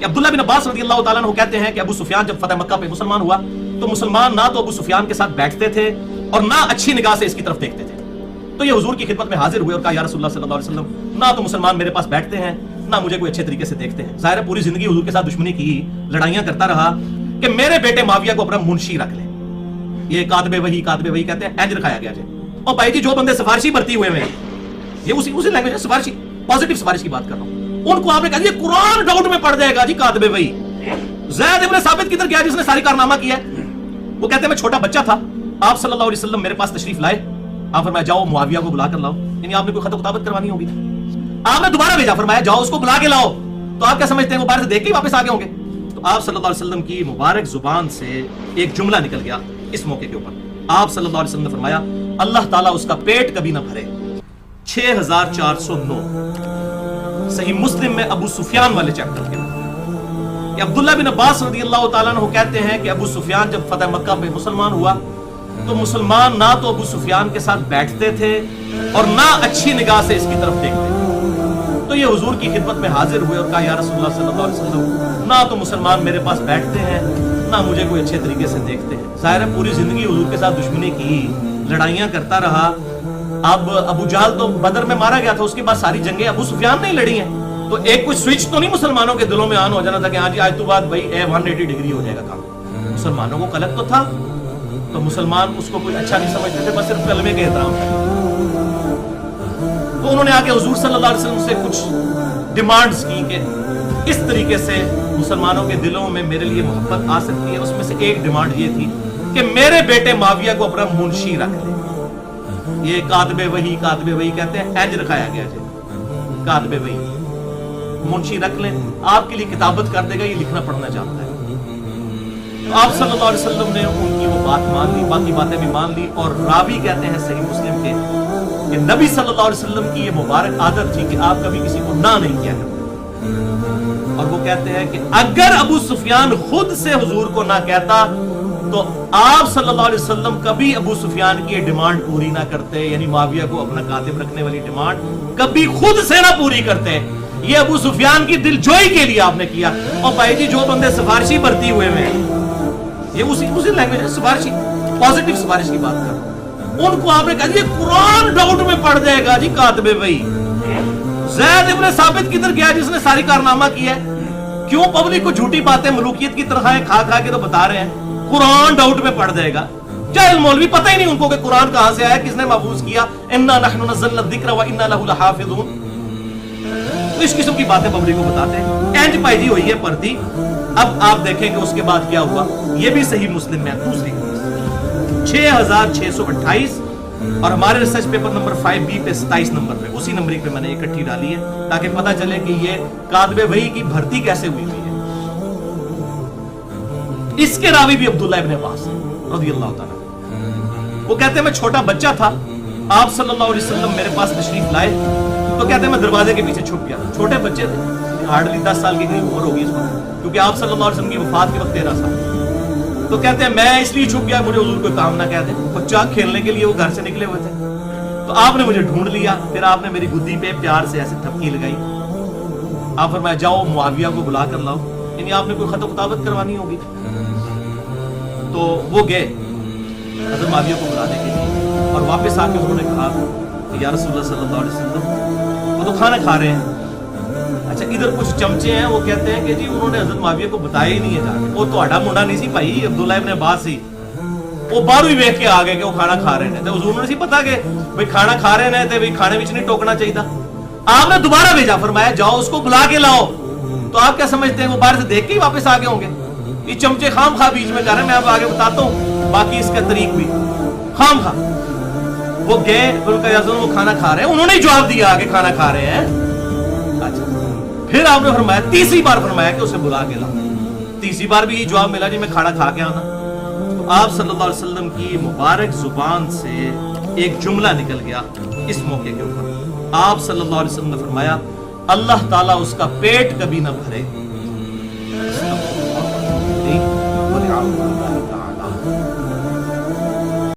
کہ عبداللہ بن عباس رضی اللہ تعالیٰ عنہ کہتے ہیں کہ ابو سفیان جب فتح مکہ پہ مسلمان ہوا تو مسلمان نہ تو ابو سفیان کے ساتھ بیٹھتے تھے اور نہ اچھی نگاہ سے اس کی طرف دیکھتے تھے. تو یہ حضور کی خدمت میں حاضر ہوئے اور کہا یا رسول اللہ صلی اللہ علیہ وسلم نہ تو مسلمان میرے پاس بیٹھتے ہیں نہ مجھے کوئی اچھے طریقے سے دیکھتے ہیں. ظاہر ہے پوری زندگی حضور کے ساتھ دشمنی کی, لڑائیاں کرتا رہا کہ میرے بیٹے معاویہ کو اپنا منشی رکھ لیں. یہ کاتب وحی کہتے ہیں, اینج رکھایا گیا جائے. اور بھائی جی جو بندے سفارشی بھرتی ہوئے ہیں, یہ اسی لینگویج ہے سفارشی, پازیٹیو سفارش کی بات کر رہا ہوں, ان کو آپ نے کہا یہ قرآن ڈاؤٹ میں پڑ جائے گا جی کاتب وحی. زید ابن ثابت کدھر گیا جس نے ساری کارنامہ کیا ہے؟ وہ کہتے ہیں میں چھوٹا بچہ تھا, آپ صلی اللہ علیہ وسلم میرے پاس تشریف لائے, آپ فرمایا جاؤ معاویہ کو بلا کر لاؤ. یعنی آپ نے کوئی خط و کتابت کروانی ہوگی, آپ نے دوبارہ بھیجا, فرمایا جاؤ اس کو بلا کے لاؤ. تو آپ کیا سمجھتے ہیں وہ باہر سے دیکھ کے واپس آگے ہوں گے؟ تو آپ صلی اللہ علیہ وسلم کی مبارک زبان سے ایک جملہ نکل گیا اس موقع کے اوپر. آپ صلی اللہ علیہ وسلم نے فرمایا اللہ تعالیٰ اس کا پیٹ کبھی نہ بھرے. 6409 صحیح مسلم میں ابو سفیان والے چیپٹر کے کہ عبداللہ بن عباس رضی اللہ تعالیٰ عنہ کہتے ہیں کہ ابو سفیان جب فتح مکہ پہ مسلمان ہوا تو مسلمان نہ تو ابو سفیان کے ساتھ بیٹھتے تھے اور نہ اچھی نگاہ سے اس کی طرف دیکھتے تھے. تو یہ حضور کی خدمت میں حاضر ہوئے اور کہا یا رسول اللہ صلی اللہ علیہ وسلم نہ تو مسلمان میرے پاس بیٹھتے ہیں نہ مجھے کوئی اچھے طریقے سے دیکھتے ہیں. ظاہر ہے پوری زندگی حضور کے ساتھ دشمنی کی, لڑائیاں کرتا رہا. اب ابو جہل تو بدر میں مارا گیا تھا, اس کے بعد ساری جنگیں ابو سفیان نے لڑی ہیں. تو ایک کوئی سوئچ تو نہیں مسلمانوں کے دلوں میں آن ہو جانا تھا کہ ہاں جی آج تو بعد بھائی 180 ڈگری ہو جائے گا کام. مسلمانوں کو قلق تو تھا, تو مسلمان اس کو کوئی اچھا نہیں سمجھتے تھے, بس صرف کلمے کے احترام کرتے. تو انہوں نے آ کے حضور صلی اللہ علیہ وسلم سے کچھ ڈیمانڈز کی کہ اس طریقے سے مسلمانوں کے دلوں میں میرے لیے محبت آ سکتی ہے. اس میں سے ایک ڈیمانڈ یہ تھی کہ میرے بیٹے معاویہ کو اپنا منشی رکھ لیں. یہ کاتب وحی کہتے ہیں, اینج رکھایا گیا جی کاتب وحی, منشی رکھ لیں, آپ کے لیے کتابت کر دے گا, یہ لکھنا پڑھنا چاہتا ہے. تو آپ صلی اللہ علیہ وسلم نے ان کی وہ بات مان لی, باقی باتیں بھی مان لی. اور راوی کہتے ہیں صحیح مسلم کے کہ نبی صلی اللہ علیہ وسلم کی یہ مبارک عادت تھی کہ آپ کبھی کسی کو نہ نہیں کیا کرتے. اور وہ کہتے ہیں کہ اگر ابو سفیان خود سے حضور کو نہ کہتا تو آپ صلی اللہ علیہ وسلم کبھی ابو سفیان کی یہ ڈیمانڈ پوری نہ کرتے, یعنی معاویہ کو اپنا کاتب رکھنے والی ڈیمانڈ کبھی خود سے نہ پوری کرتے. یہ ابو سفیان کی دل جوئی کے لیے آپ نے کیا. اور بھائی جی جو بندے سفارشی بھرتی ہوئے ہیں, یہ اسی لینگویج ہے سفارشی, پازیٹیو سفارش کی بات کر رہا ہوں, ان کو آپ نے کہا یہ قرآن ڈاؤٹ میں پڑ جائے گا جی کاتب وحی. زید ابن ثابت کدھر گیا جس نے ساری کارنامہ کیا ہے؟ کیوں پبلک کو جھوٹی باتیں ملوکیت کی طرح کھا کے تو بتا رہے ہیں قرآن ڈاؤٹ میں پڑ جائے گا. جاہل مولوی پتہ ہی نہیں ان کو کہ قرآن کہاں سے آیا, کس نے محفوظ کیا. انا نحن نزلنا الذکر وانا لہ لحافظون. اس قسم کی باتیں پبلک کو بتاتے ہیں. اینج پائی جی ہوئی ہے پردی. اب آپ دیکھیں کہ اس کے بعد کیا ہوا. یہ بھی صحیح مسلم میں دوسری 6628 اور ہمارے ریسرچ پیپر نمبر 5B پہ 27 نمبر پہ, اسی نمبر پہ میں نے اکٹھی ڈالی ہے تاکہ پتہ چلے کہ یہ کاتب وحی کی بھرتی کیسے ہوئی ہے. اس کے راوی بھی عبداللہ ابن عباس رضی اللہ تعالیٰ. وہ کہتے ہیں میں چھوٹا بچہ تھا, آپ صلی اللہ علیہ وسلم میرے پاس تشریف لائے تو کہتے ہیں میں دروازے کے پیچھے چھپ گیا. چھوٹے بچے تھے, ہارڈلی 10 سال کی قریب عمر ہوگی اس وقت, کیونکہ آپ صلی اللہ علیہ وسلم کی وفات کے وقت 13 سال. تو کہتے ہیں میں اس لیے چھپ گیا مجھے حضور کوئی کام نہ کہہ دے. بچہ کھیلنے کے لیے وہ گھر سے نکلے ہوئے تھے, تو آپ نے مجھے ڈھونڈ لیا. پھر آپ نے میری گدی پہ پیار سے ایسے تھپکی لگائی. آپ فرمایا جاؤ معاویہ کو بلا کر لاؤ, یعنی آپ نے کوئی خط و کتابت کروانی ہوگی. تو وہ گئے حضرت معاویہ کو بلانے کے لیے, اور واپس آ کے انہوں نے کہا کہ یا رسول اللہ صلی اللہ علیہ وسلم وہ تو کھانا کھا رہے ہیں. اچھا ادھر کچھ چمچے ہیں, وہ کہتے ہیں کہ جی انہوں نے حضرت معاویہ کو بتایا ہی نہیں ہے جا کے. وہ تو آڈا منڈا نہیں سی بھائی, عبداللہ ابن عباس سی, وہ باہر ہی ویکھ کے آ گئے کہ وہ کھانا کھا رہے ہیں. حضور نے سی پتا کہ بھائی کھانا کھا رہے ہیں, بھائی کھانے وچ نہیں ٹوکنا چاہیے. آپ نے دوبارہ بھیجا, فرمایا جاؤ اس کو بلا کے لاؤ. تو آپ کیا سمجھتے ہیں وہ باہر سے دیکھ کے ہی واپس آگے ہوں گے؟ یہ چمچے خام خواہ بیچ میں کر رہے ہیں, میں آپ آگے بتاتا ہوں باقی اس کا طریق بھی خام خواہ. وہ گئے, وہ کھانا کھا رہے ہیں, انہوں نے جواب دیا کہ کھانا کھا رہے ہیں. اچھا پھر آپ نے فرمایا, تیسری بار فرمایا کہ اسے بلا کے لاؤ. تیسری بار بھی یہ جواب ملا جی میں کھانا کھا کے آنا. تو آپ صلی اللہ علیہ وسلم کی مبارک زبان سے ایک جملہ نکل گیا اس موقع کے اوپر. آپ صلی اللہ علیہ وسلم نے فرمایا اللہ تعالیٰ اس کا پیٹ کبھی نہ بھرے.